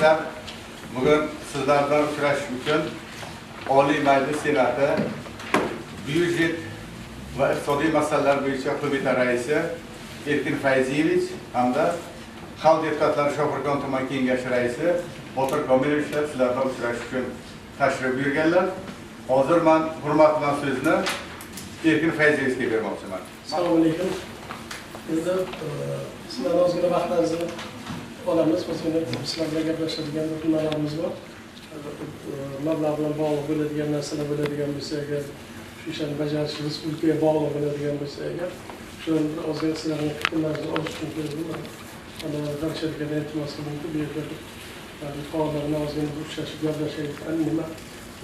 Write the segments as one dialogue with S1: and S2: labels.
S1: Aziz bugün sizlerden uchrashish uchun Oliy Majlis Senati byudjet va iqtisodiy masalalar bo'yicha qo'mita raisi Erkin Fayziyevich hamda Xalq deputatlari Shofirkon tuman kengashi raisi Botir Komilovichlar sizlardan uchrashish uchun tashrif buyurganlar. Hozir men hurmat bilan so'zni Erkin Fayziyevichga bermoqchiman.
S2: Assalomu alaykum. Endi sizlarning ozgina vaqtingizni olamiz. Bizning sizlar bilan gaplashadigan kunlarimiz bor. Mablag' bilan bog'liq bo'ladigan narsalar bo'ladigan bo'lsa, agar shu ishni bajarish respublikaga bog'liq bo'ladigan bo'lsa, agar shuni ozgina sizlarning fikrlaringizni olish uchun keldim. Mana darshadga iltimos qildim-ki, bu yerda faollar bilan ozgina uchrashib gaplashayotgan nima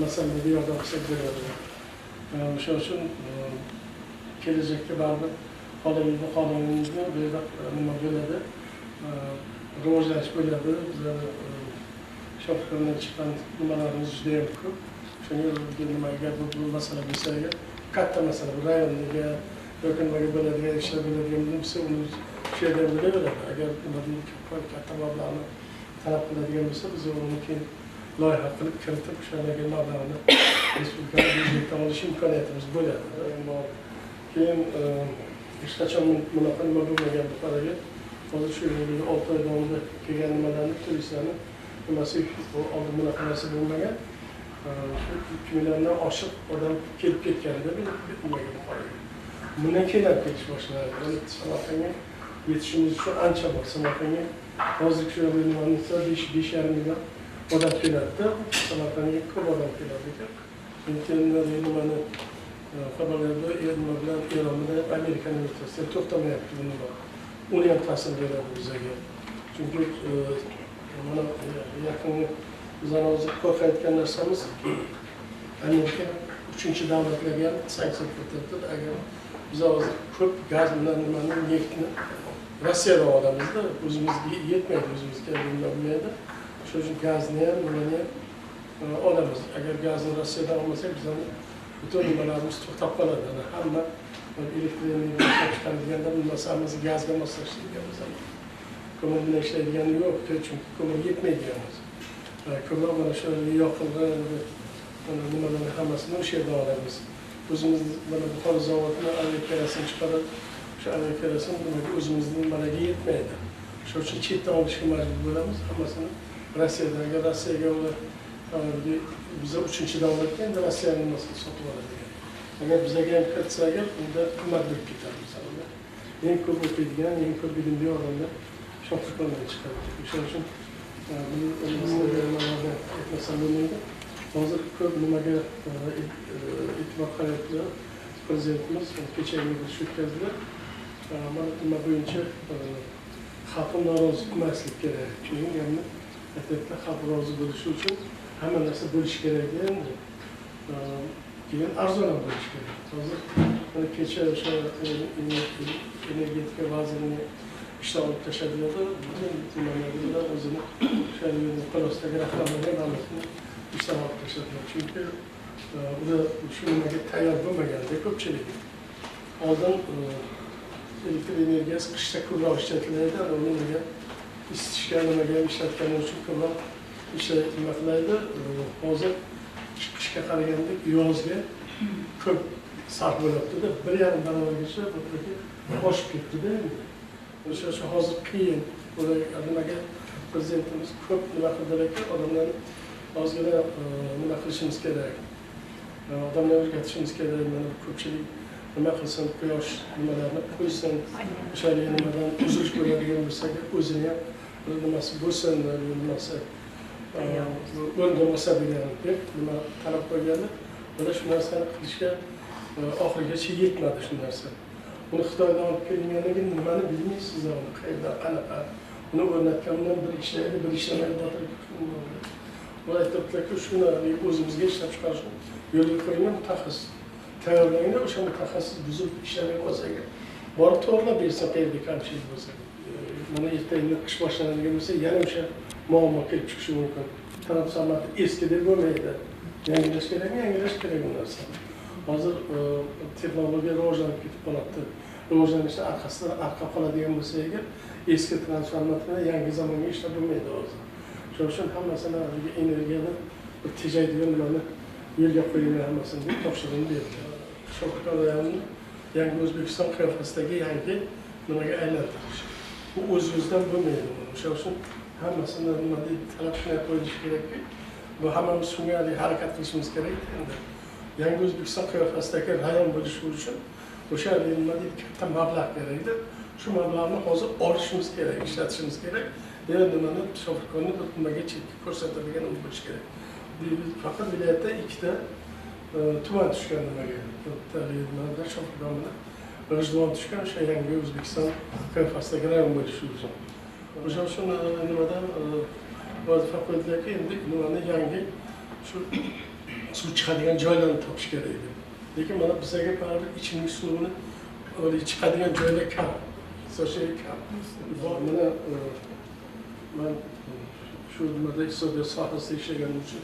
S2: masalalarga yordam qilsak bo'ladi. O'sha uchun kelajakda baribir qonunimizni bu yerda nima bo'ladi, rivojlanish bo'ladi. Bizlar Shofirkondan chiqqan nimalarimiz juda ham ko'p. O'shanga nimaga bu masala bo'lsa, katta masala, rayondagi yoki nimaga bo'ladigan ishlar bo'ladigan bo'lsa, uni shu yerda bo'laveradi. Agar katta mablag'ni talab qiladigan bo'lsa, biz uni keyin loyiha qilib kiritib, o'shalarga mablag'ni respublika byudjetdan olish imkoniyatimiz bo'ladi. Keyin hech qachon bunaqa nima bo'lmagan bu qaraga. Hozir shu 6 oy davomida kelgan nimalarni, turistlarni nimasi oldin bunaqa narsa bo'lmagan. 2 milliondan oshiq odam kelib ketganida bilmagan qaraga. Bundan kelib ketish boshladi. Samarqandga yetishimiz uchun ancha bor. Samarqandga hozir shu nimani 5,5 million odam keladi. Samarqandga ko'p odam keladi ekan. Internetda nimani xabarlarda nima bilan Eron bilan Amerikani o'rtasida to'xtamayapti bu nima. Uni ham ta'sir beradi bizga. Chunki mana yaqinda bizlar hozir qo'rqayotgan narsamiz Amerika 3-davlatlarga ham sanksiya kiritildi. Agar biz hozir ko'p gaz bilan nimani neftni Rossiyadan olamizda, o'zimizga yetmaydi, o'zimizga bo'lmaydi. Shuning uchun gazni ham nimani ham olamiz. Agar gazni Rossiyadan olmasak, bizning butun nimalarimiz to'xtab qoladi. Hamma elektr energiya chiqaradigan narsamizni gazga moslashtirganmiz. Ko'mir bilan ishlaydigani yo'q, chunki ko'mir yetmaydiganmiz. Ko'mir mana shu yoqilg'i nimalarni hammasini o'sha yerdan olamiz. O'zimiz mana Buxoro zavodini aviakerosini chiqarib, o'sha aviakerosin o'zimizning nimalarga yetmaydi. Shuning uchun chetdan olishga majbur bo'lamiz. Hammasini Rossiyaga ular bize 3-davlatga endi Rossiyaning nimasini sotib oladi. Agar bizga ham kiritsa, agar unda qimmat bo'lib ketadi. Masalan, eng ko'p o'qiydigan, eng ko'p bilimli odamlar Shofirkondan chiqadi. O'shaning uchun bu aytmasam bo'lmaydi. Hozir ko'p nimaga e'tibor qaratdi prezidentimiz, kechagi yig'ilish o'tkazdilar. Mana nima bo'yicha xalqni norozi qilmaslik kerak. Keyin ham aytayapti, xalq rozi bo'lishi uchun hamma narsa bo'lish kerak endi. Keyin arzon bo'lish kerak. Hozir mana kecha o'sha energetika vazirining ishdan olib tashladilar. Butun nimalar o'zini o'sha qo'lostagi rahbarlarga davlatni ishdan olib tashladilar. Chunki ular shu nimaga tayyor bo'lmaganda ko'pchilik. Oldin elektr energiyasi qishda ko'proq ishlatiladi, nimaga isitishga nimaga ishlatgani uchun ko'proq nima qilaydi. Hozir qishga qaraganda yozga ko'p sarf bo'lyapti-da, 1,5 barobargacha oshib ketdi-da. O'sha hozir qiyin. Nimaga prezidentimiz ko'p nima qildilar-ki, odamlarni ozgina nima qilishimiz kerak. Odamlarni o'rgatishimiz kerak. Mana ko'pchilik nima qilsin, quyosh nimalarni qo'ysin, o'sha nimadan uzilish bo'ladigan bo'lsa, o'zini ham nimasi bo'lsin, nimasi o'rnamasa degan deb nima talab qo'yganlar. Mana shu narsani qilishga oxirigacha yetmadi shu narsa. Uni Xitoydan olib kelinganligi nimani bilmaysiz, uni qayerdan qanaqa. Uni o'rnatgandan bir ishlaydi, bir ishlamaydi, botirib turadi. Ular aytibdilar-ki, shuni o'zimizga ishlab chiqarishni yo'lga qo'ygan mutaxassis tayyorlangan, o'sha mutaxassis buzib ishlamay qolsa, borib to'g'rilab bersa, qayerda kamchilik bo'lsa. Mana ertaga qish boshlanadigan bo'lsa, yana o'sha muammo kelib chiqishi mumkin. Transformator eskidek bo'lmaydi. Yangilash kerak bu narsa. Hozir texnologiya rivojlanib ketib qoladi. Rivojlanishning arkasida arqa qoladigan bo'lsa, agar eski transformatorni yangi zamonga ishlab bo'lmaydi hozir. Shuning uchun hammasini energiyani tejaydigan nimani yo'lga qo'yilgan hammasini deb topshiriqni berdi. Shohko'rayonni yangi O'zbekiston qiyofasidagi yangi nimaga aylantirish. Bu o'z-o'zidan bo'lmaydi. Shuning uchun hammasini nima deydi talab qilib qo'yish kerakki, bu hammamiz shunga harakat qilishimiz kerak endi. Yangi O'zbekiston qiyofasidagi rayon bo'lishi uchun o'sha nima deydi katta mablag' kerakdi. Shu mablag'ni hozir olishimiz kerak, ishlatishimiz kerak. Nimani Shohko'rni bir nimaga chekka ko'rsatadigan bo'lish kerak. Faqat viloyatda ikkita tuman tushgan nimaga. Nimada Shohko'rdan bilan G'ijduvon tushgan o'sha yangi O'zbekiston qiyofasidagi rayon bo'lishi uchun. O'sha uchun nimadan vazifa qo'ydilarki, endi nimani yangi shu suv chiqadigan joylarni topish kerak edi. Lekin mana bizga baribir ichimlik suvini chiqadigan joylar kam. So'shay kam. Mana men shu nimada iqtisodiyot sohasida ishlaganim uchun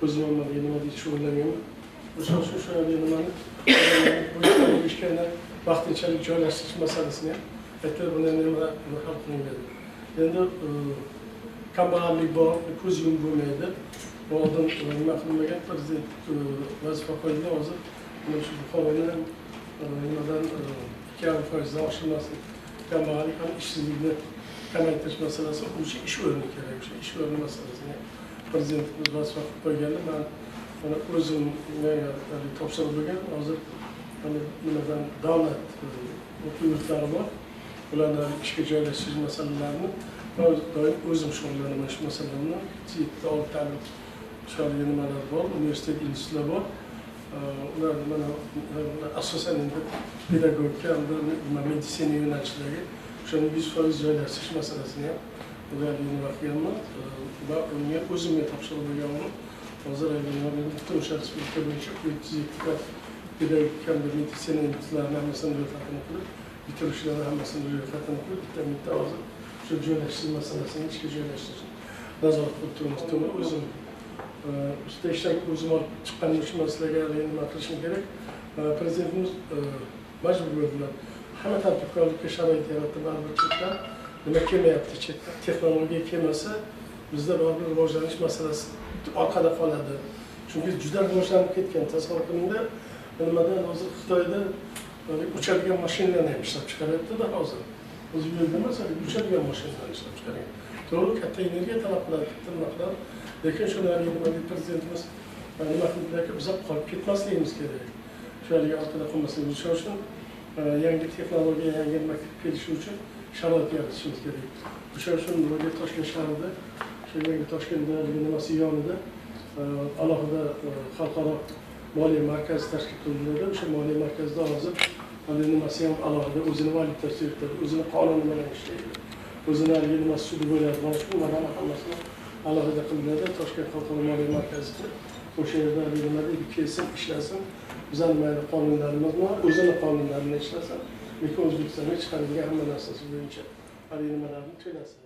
S2: o'zim ham nima deydi shug'ullanganman. O'sha uchun shu nimani vaqtinchalik joylashtirish masalasini ham aytib buni nima hal qilingan. Endi kambag'allik bor, ko'z yumib bo'lmaydi. Oldin nima qilinmagan prezident vazifa qo'ydi hozir. Mana shu Buxoroda nimadan 2% oshirmaslik, kambag'allik ham ishsizlikni kamaytirish masalasi uchun ish o'rni kerak. O'sha ish o'rni masalasini prezidentimiz vazifa qo'yganda men mana o'zim topshiriq bo'lgan. Hozir nimadan davlat o'quv yurtlari bor. Ularni ishga joylashtirish masalalarini doim o'zim shug'ullanaman shu masalalarni. 7-6 ta'lim nimalar bor, universitet, institutlar bor. Ular mana asosan endi pedagogika hamda meditsina yo'nalishlariga o'shani 100% joylashtirish masalasini ham ularga nima qilganman va unga o'zimga topshiriq berganman. Hozir butun o'sha respublika bo'yicha 302 ta pedagogika hamda meditsina institutlarini hammasini ro'yxatini qilib, bitiruvchilarni hammasini ro'yxatini qilib, bitta hozir shu joylashtirish masalasini ishga joylashtirishni nazorat qilib turibmiz. O'zim usta ishdan o'zim olib chiqqanim uchun sizlarga nima qilishim kerak. Prezidentimiz majbur bo'ldilar. Hamma tadbirkorlikka sharoit yaratdi, baribir chetdan nima kelmayapti, chetdan texnologiya kelmasa bizda baribir rivojlanish masalasi orqada qoladi. Chunki juda rivojlanib ketgan. Tasavvur qilingda, nimadan hozir Xitoyda uchadigan mashinalarni ham ishlab chiqaryapti-da hozir. O'zi yo'lda emas, uchadigan mashinalarni ishlab chiqaryapti. To'g'ri, katta energiya talab qiladi, katta nima qiladi. Lekin shunlarga nima deydi prezidentimiz nima qildilarki, biz qolib ketmasligimiz kerak. Shularga orqada qolmasligimiz uchun yangi texnologiya, yangi nima kelishi uchun sharoit yaratishimiz kerak. O'sha uchun nima Toshkent shahrida, shu yangi Toshkentda nimasi yonida alohida xalqaro moliya markazi tashkil qilinadi. O'sha moliya markazida hozir nimasi ham alohida o'zini valyutasi yuritadi, o'zini qonuni bilan ishlaydi. O'zini nimasi sudi bo'ladi. Mana shu nimalarni hammasini alohida qilinadi. Toshkent xalqaro moliya markazida o'sha yerda nima deydi, kelsin, ishlasin. Bizning mayli qonunlarimiz bor, o'zini qonunlarini ishlasin. Lekin O'zbekistonga chiqaradigan hamma narsasi bo'yicha nimalarni to'lasin.